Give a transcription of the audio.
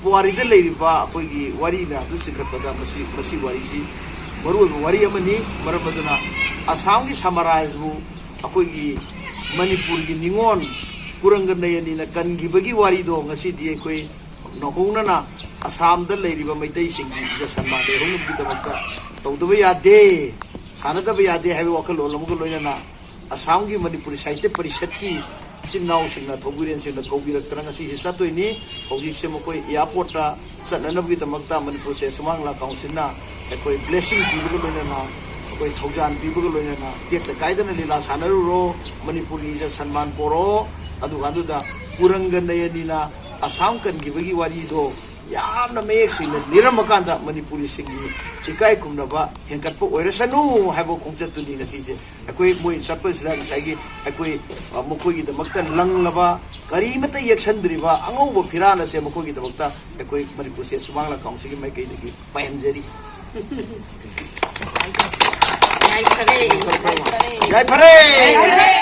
पुवारी दे लेरिबा अखोगी वारी ना दु सिखतदा मसी वारी सी मरु वारी अमनी मरबदना असम की समराइज बु अखोगी मणिपुर की निंगोन कुरंगनयनी ना कनगिबगी वारी दो ngasi di अखोई नहोंगना ना असम द लेरिबा मैतै सिंगी जसनमा दे होंग की तबक्ता तौदबे यादे सानदबे यादे है वखल लोलमगो लोइना असम की मणिपुर साहित्य परिषद की सिनाव सिंगना थोबुरेन सिंगना कौबिरक्तरा ngasi सतोइनी हौजिक से मकोई एयरपोर्ट ता सननबगी तमक्ता मणिपुर से सुमांगला काउंसिल ना अखोई ब्लेसिंग पीबगो लोइना अखोई थौजान पीबगो लोइना टेक कायदना लीला सानरुरो मणिपुर की सन्मान पोरो अदुगादुदा कुरंगनयनीना असम कनगिबगी वारी दो यामना मेक सिंग निरमकांदा मणिपुरी सिंगी इकाई कुमनबा हेंकटपो ओइरसनु हाबो खोंचतुनी ngasi अखोई मोइ सपसला साइगी अखोई मखोगी दमक्ता लंगलबा करीमता यक्षंद्रिबा अंगौबो फिराना से मखोगी दमक्ता अखोई मणिपुर से सुमांगला काउंसिल की माइकई दगी पायनजरी जय फरे